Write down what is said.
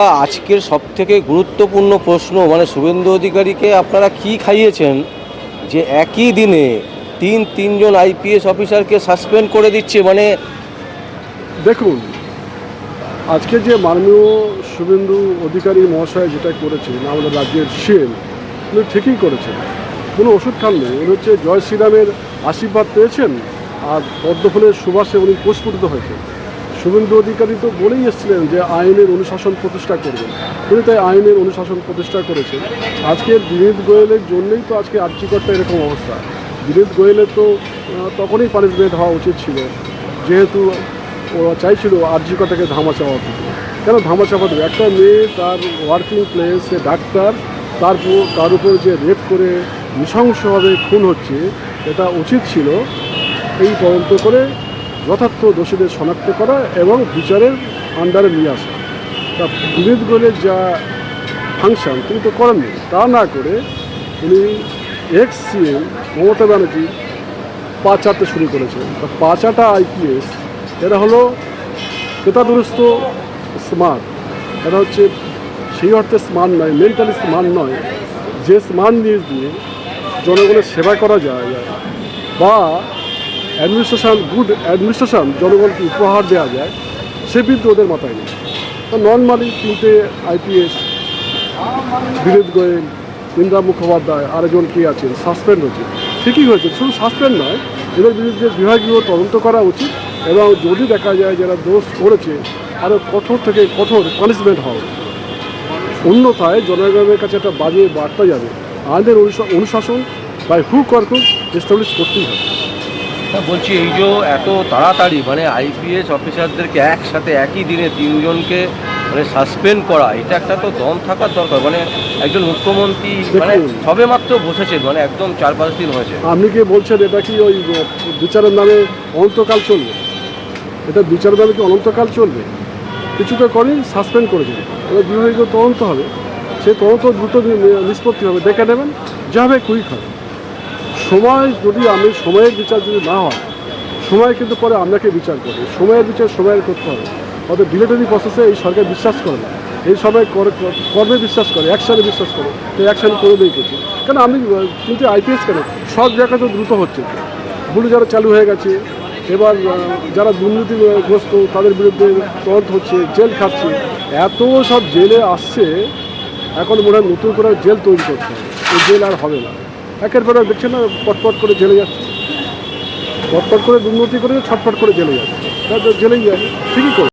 আজকের সবথেকে গুরুত্বপূর্ণ প্রশ্ন, মানে শুভেন্দু অধিকারীকে আপনারা কি খাইয়েছেন যে একই দিনে তিনজন আইপিএস অফিসারকে সাসপেন্ড করে দিচ্ছে? মানে দেখুন, আজকে যে মাননীয় শুভেন্দু অধিকারী মহাশয় যেটা করেছেন, আমাদের রাজ্যের সিএম, উনি ঠিকই করেছেন। কোনো ওষুধ খান নেই, উনি হচ্ছে জয় শ্রীরামের আশীর্বাদ পেয়েছেন আর পদ্মফুলের সুবাসে উনি প্রস্ফুটিত হয়েছেন। শুভেন্দু অধিকারী তো বলেই এসেছিলেন যে আইনের অনুশাসন প্রতিষ্ঠা করবেন, উনি তাই আইনের অনুশাসন প্রতিষ্ঠা করেছেন। আজকে বিনীত গোয়েলের জন্যই তো আজকে আর্যিকরটা এরকম অবস্থা। বিনীত গোয়েলের তো তখনই পানিশমেন্ট হওয়া উচিত ছিল, যেহেতু ওরা চাইছিল আর্যিকরটাকে ধামা চাওয়া দিতে। কেন ধামা চাপা দেবে? একটা মেয়ে তার ওয়ার্কিং প্লেস, সে ডাক্তার, তার উপর যে রেপ করে নৃশংসভাবে খুন হচ্ছে, এটা উচিত ছিল এই তদন্ত করে যথার্থ দোষীদের শনাক্ত করা এবং বিচারের আন্ডারে নিয়ে আসা। তা বিনীত গোয়েলের যা ফাংশন তিনি তো করেননি। তা না করে উনি এক্স সিএম মমতা ব্যানার্জি পা চাটতে শুরু করেছেন। পা চাটা আইপিএস এরা হলো ক্রেতাদুরস্ত স্মার্ট। এরা হচ্ছে সেই অর্থে স্মার্ট নয়, মেন্টালি স্মার্ট নয়, যে স্মার্ট নিউজ দিয়ে জনগণের সেবা করা যায় বা গুড অ্যাডমিনিস্ট্রেশন জনগণকে উপহার দেওয়া যায়, সে বিদ্যে ওদের মাথায় নেই। নর্মালি তিনটে আইপিএস, বিনীত গোয়েল, ইন্দ্রা মুখোপাধ্যায়, আরেকজন কে আছেন, সাসপেন্ড হয়েছে। ঠিকই হয়েছে, শুধু সাসপেন্ড নয়, এদের বিরুদ্ধে বিভাগীয় তদন্ত করা উচিত এবং যদি দেখা যায় যারা দোষ করেছে আরও কঠোর থেকে কঠোর পানিশমেন্ট হওয়া। অন্যথায় জনগণের কাছে একটা বাজে বার্তা যাবে। আইনের অনুশাসন by hook or crook establish করতেই হবে। বলছি, এই যে এত তাড়াতাড়ি মানে আইপিএস অফিসারদেরকে একসাথে একই দিনে তিনজনকে মানে সাসপেন্ড করা, এটা একটা তো দম থাকার দরকার। মানে একজন মুখ্যমন্ত্রী মানে সবে মাত্র বসেছেন, মানে একদম 4-5 দিন হয়েছে। আপনি কি বলছেন এটা কি ওই বিচারের নামে অনন্তকাল চলবে? এটা বিচারের নামে কি অনন্তকাল চলবে? কিছু তো করেন, সাসপেন্ড করেছেন, এবার বিভাগীয় তদন্ত হবে, সেই তদন্ত দ্রুত নিষ্পত্তি হবে, দেখে নেবেন, যা হবে কুইক হবে। সময় যদি সময়ের বিচার যদি না হয়, সময় কিন্তু পরে আপনাকে বিচার করবে। সময়ের বিচার সময়ের করতে হবে। অর্থাৎ ডিলেটারি প্রসেসে এই সরকার বিশ্বাস করে না, এই সবাই কর্মে বিশ্বাস করে, অ্যাকশানে বিশ্বাস করে, তো অ্যাকশান করে দিয়ে করছে। কেন আমি কিন্তু আইপিএস কেন সব জায়গায় তো দ্রুত হচ্ছে, বুলু যারা চালু হয়ে গেছে, এবার যারা দুর্নীতিগ্রস্ত তাদের বিরুদ্ধে তদন্ত হচ্ছে, জেল খাচ্ছে, এত সব জেলে আসছে। এখন মনে হয় নতুন করে জেল তৈরি করতে হবে, এই জেল আর হবে না। একের পর দেখছেন না, পটপট করে জেলে যাচ্ছে, পটপট করে দুর্নীতি করে ছটপট করে জেলে যাচ্ছে, জেলেই যায়, ঠিকই করে।